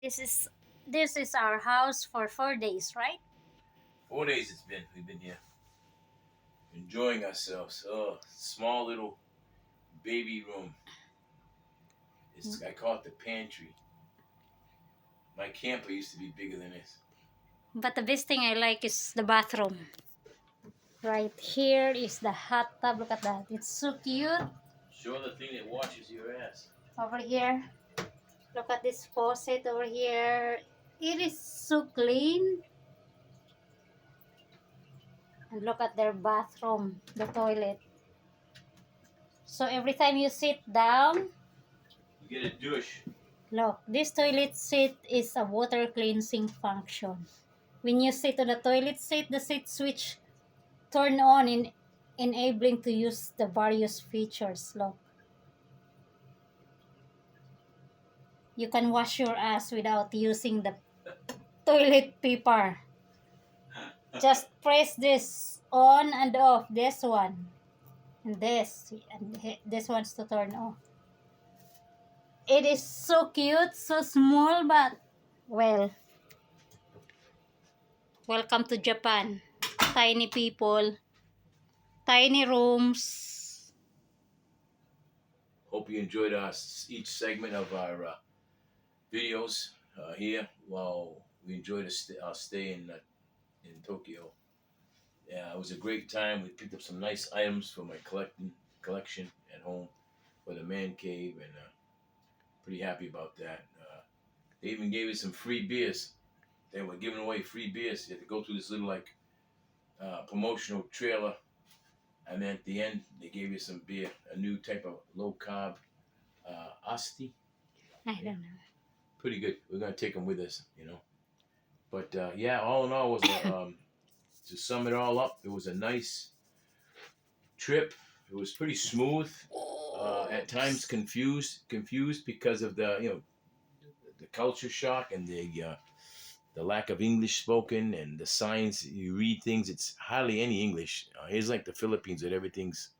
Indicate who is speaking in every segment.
Speaker 1: This is this is our house for 4 days, right?
Speaker 2: 4 days it's been. We've been here enjoying ourselves. Oh, small little baby room. I call it the pantry. My camper used to be bigger than this.
Speaker 1: But the best thing I like is the bathroom. Right here is the hot tub. Look at that. It's so cute.
Speaker 2: Show the thing that washes your ass.
Speaker 1: Over here. Look at this faucet over here. It is so clean. And look at their bathroom, the toilet. So every time you sit down,
Speaker 2: You get a douche.
Speaker 1: look, this toilet seat is a water cleansing function. When you sit on the toilet seat, the seat switch turn on in enabling to use the various features. Look, you can wash your ass without using the toilet paper. Just press this on and off. This one and this one's to turn off. It is so cute, so small, but well, welcome to Japan. Tiny people, tiny rooms.
Speaker 2: Hope you enjoyed each segment of our videos here while we enjoyed our stay in Tokyo. Yeah, it was a great time. We picked up some nice items for my collection at home for the man cave, and pretty happy about that. They even gave us some free beers. They were giving away free beers. You had to go through this little promotional trailer, and then at the end they gave you some beer, a new type of low carb asti.
Speaker 1: I don't know.
Speaker 2: Pretty good. We're gonna take them with us. But yeah, all in all, it was to sum it all up, it was a nice trip. It was pretty smooth. At times confused because of the culture shock and the lack of English spoken and the signs. You read things, it's hardly any English. It's like the Philippines that everything's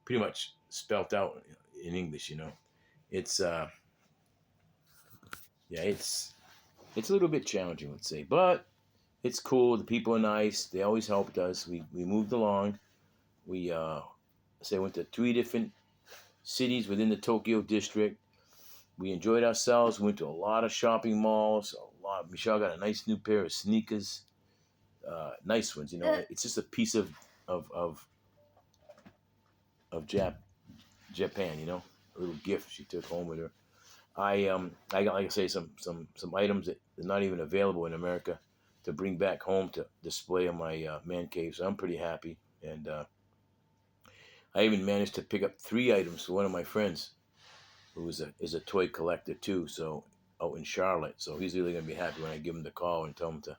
Speaker 2: pretty much spelt out in English. It's yeah, it's a little bit challenging, let's say, but it's cool. The people are nice. They always helped us. We moved along. We went to 3 different cities within the Tokyo district. We enjoyed ourselves. We went to a lot of shopping malls. A lot. Michelle got a nice new pair of sneakers. Nice ones. It's just a piece of of of Japan. A little gift she took home with her. I got, like I say, some items that are not even available in America to bring back home to display in my man cave. So I'm pretty happy, and I even managed to pick up 3 items for one of my friends who is a toy collector too. So out in Charlotte, so he's really gonna be happy when I give him the call and tell him to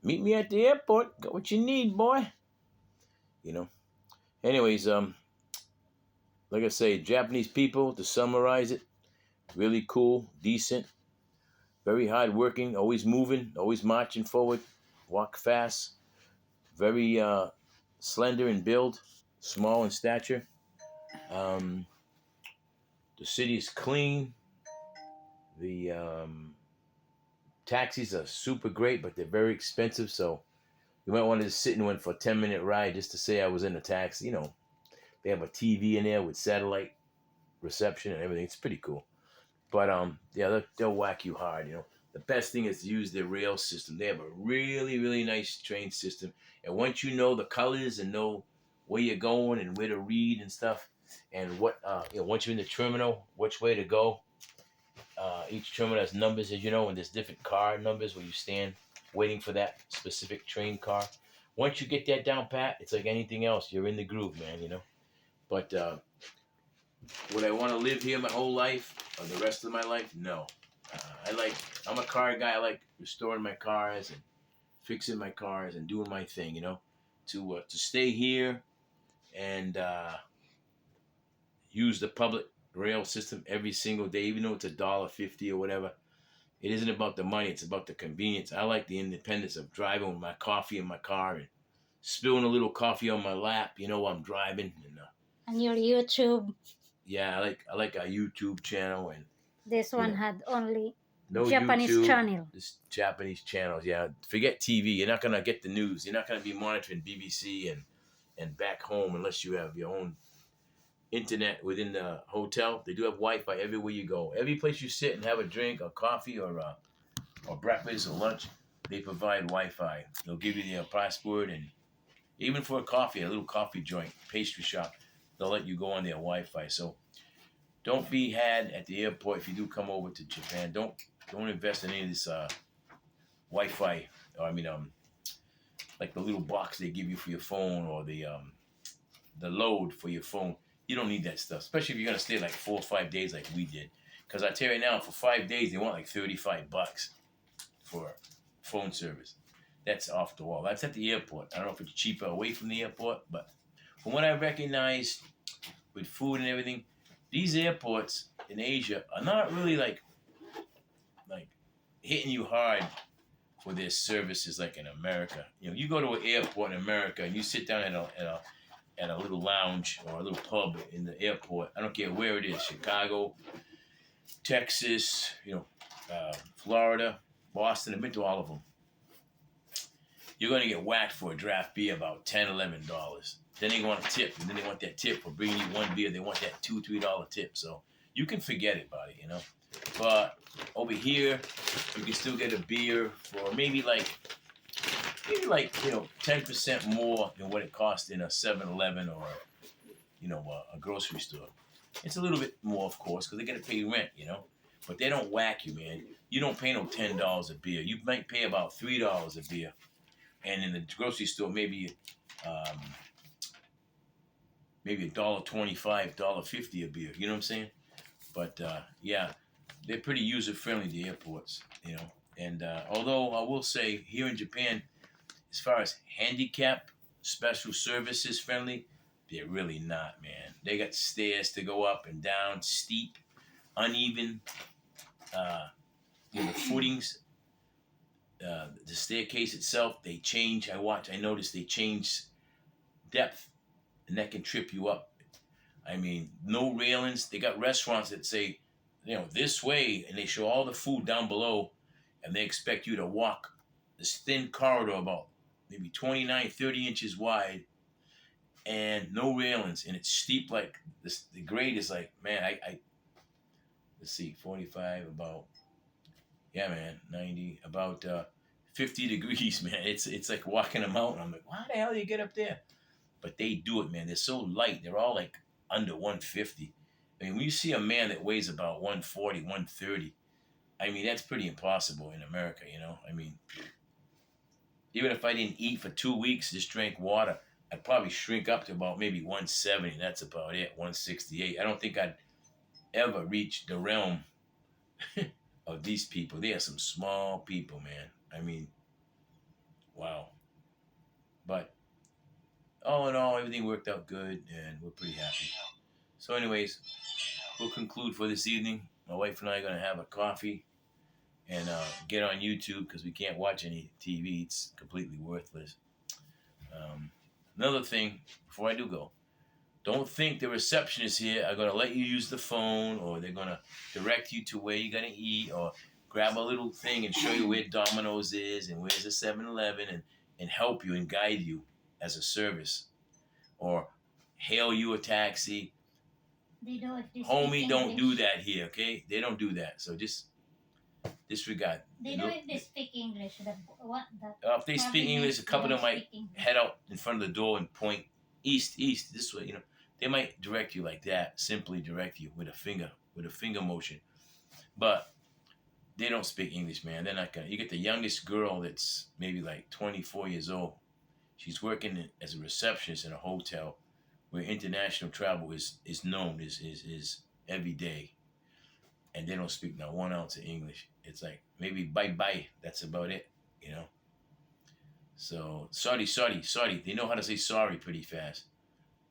Speaker 2: meet me at the airport. Got what you need, boy. You know. Anyways, like I say, Japanese people, to summarize it, really cool, decent, very hard working, always moving, always marching forward, walk fast, very slender in build, small in stature. Um, the city is clean. The taxis are super great, but they're very expensive. So you might want to just sit in one for a 10-minute ride just to say I was in a taxi. They have a TV in there with satellite reception and everything. It's pretty cool. But yeah, they'll whack you hard. The best thing is to use their rail system. They have a really, really nice train system. And once you know the colors and know where you're going and where to read and stuff, and once you're in the terminal, which way to go. Each terminal has numbers, as you know, and there's different car numbers where you stand waiting for that specific train car. Once you get that down pat, it's like anything else. You're in the groove, man. But would I want to live here my whole life or the rest of my life? No. I'm a car guy. I like restoring my cars and fixing my cars and doing my thing. To stay here and use the public rail system every single day, even though it's $1.50 or whatever. It isn't about the money; it's about the convenience. I like the independence of driving with my coffee in my car and spilling a little coffee on my lap. While I'm driving. And
Speaker 1: And your YouTube,
Speaker 2: yeah, I like our YouTube channel, and
Speaker 1: this
Speaker 2: you
Speaker 1: one
Speaker 2: know
Speaker 1: had only
Speaker 2: No
Speaker 1: Japanese
Speaker 2: YouTube,
Speaker 1: channel.
Speaker 2: just Japanese channels. Yeah, forget TV. You're not gonna get the news. You're not gonna be monitoring BBC and back home unless you have your own internet within the hotel. They do have Wi-Fi everywhere you go. Every place you sit and have a drink, or coffee, or breakfast or lunch, they provide Wi-Fi. They'll give you their password, and even for a coffee, a little coffee joint, pastry shop, they'll let you go on their Wi-Fi. So don't be had at the airport if you do come over to Japan. Don't invest in any of this Wi-Fi. Or, like the little box they give you for your phone, or the load for your phone. You don't need that stuff, especially if you're gonna stay like 4 or 5 days like we did. Because I tell you now, for 5 days they want like $35 for phone service. That's off the wall. That's at the airport. I don't know if it's cheaper away from the airport, but from what I recognize with food and everything, these airports in Asia are not really like hitting you hard for their services like in America. You go to an airport in America and you sit down at a little lounge or a little pub in the airport. I don't care where it is, Chicago, Texas, Florida, Boston. I've been to all of them. You're going to get whacked for a draft beer about $10, $11. Then they want a tip, and then they want that tip for bringing you one beer. They want that $2, $3 tip. So you can forget it, buddy, But over here, you can still get a beer for maybe like 10% more than what it costs in a 7-Eleven or a grocery store. It's a little bit more, of course, because they got to pay rent, But they don't whack you, man. You don't pay no $10 a beer. You might pay about $3 a beer, and in the grocery store maybe $1.25, $1.50 a beer. You know what I'm saying? But yeah, they're pretty user friendly, the airports, And although I will say here in Japan, as far as handicap special services friendly, they're really not, man. They got stairs to go up and down, steep, uneven. The footings, the staircase itself, they change. I noticed they change depth, and that can trip you up. No railings. They got restaurants that say, this way, and they show all the food down below, and they expect you to walk this thin corridor about maybe 29, 30 inches wide, and no railings, and it's steep like this. The grade is like, man, I let's see, 45, about, yeah, man, 90, about 50 degrees, man. It's like walking a mountain. I'm like, why the hell do you get up there? But they do it, man. They're so light. They're all like under 150. When you see a man that weighs about 140, 130, that's pretty impossible in America, even if I didn't eat for 2 weeks, just drank water, I'd probably shrink up to about maybe 170. That's about it, 168. I don't think I'd ever reach the realm of these people. They are some small people, man. Wow. But all in all, everything worked out good, and we're pretty happy. So anyways, we'll conclude for this evening. My wife and I are going to have a coffee and get on YouTube because we can't watch any TV. It's completely worthless. Another thing, before I do go, don't think the receptionists here are going to let you use the phone, or they're going to direct you to where you're going to eat, or grab a little thing and show you where Domino's is and where's the 7-Eleven, and help you and guide you as a service, or hail you a taxi.
Speaker 1: They don't. If they
Speaker 2: Homie,
Speaker 1: speak
Speaker 2: don't
Speaker 1: English.
Speaker 2: do that here, okay? They don't do that. So just disregard.
Speaker 1: They know if they speak English.
Speaker 2: If they speak English, a couple of them might head out in front of the door and point east, this way. They might direct you like that. Simply direct you with a finger motion. But they don't speak English, man. They're not gonna. You get the youngest girl that's maybe like 24 years old. She's working as a receptionist in a hotel where international travel is known, is every day, and they don't speak not 1 ounce of English. It's like maybe bye. That's about it, So sorry. They know how to say sorry pretty fast,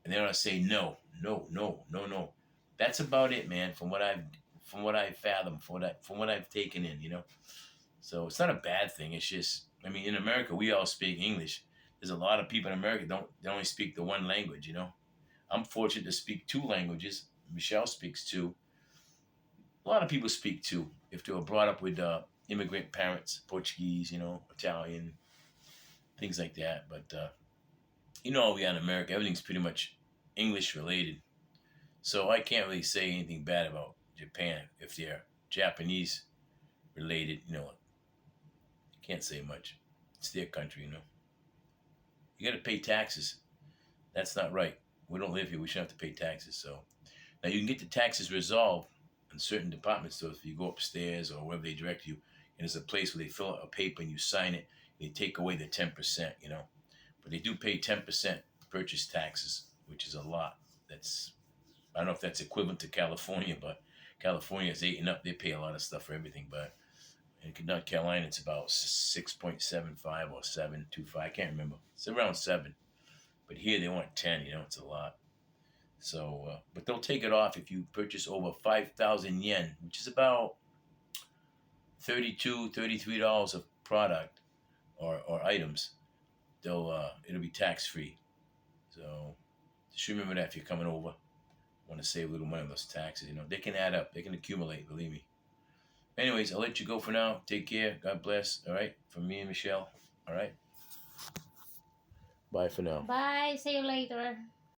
Speaker 2: and they know how to say no. That's about it, man. From what I've fathomed, from what I've taken in, So it's not a bad thing. It's just, in America we all speak English. There's a lot of people in America they only speak the one language, I'm fortunate to speak 2 languages. Michelle speaks 2. A lot of people speak 2. if they were brought up with immigrant parents, Portuguese, Italian, things like that. But we got in America, everything's pretty much English related. So I can't really say anything bad about Japan if they're Japanese related. Can't say much. It's their country. You got to pay taxes. That's not right. We don't live here. We shouldn't have to pay taxes. So now you can get the taxes resolved in certain department stores if you go upstairs or wherever they direct you, and there's a place where they fill out a paper and you sign it. They take away the 10%. But they do pay 10% purchase taxes, which is a lot. I don't know if that's equivalent to California, but California is 8 and up. They pay a lot of stuff for everything, but in North Carolina, it's about 6.75 or 7.25. I can't remember. It's around 7. But here they want 10. It's a lot. So, but they'll take it off if you purchase over 5,000 yen, which is about $32, $33 of product or items. It'll be tax free. So just remember that if you're coming over, want to save a little money on those taxes. They can add up. They can accumulate. Believe me. Anyways, I'll let you go for now. Take care. God bless. All right. From me and Michelle. All right. Bye for now.
Speaker 1: Bye. See you later.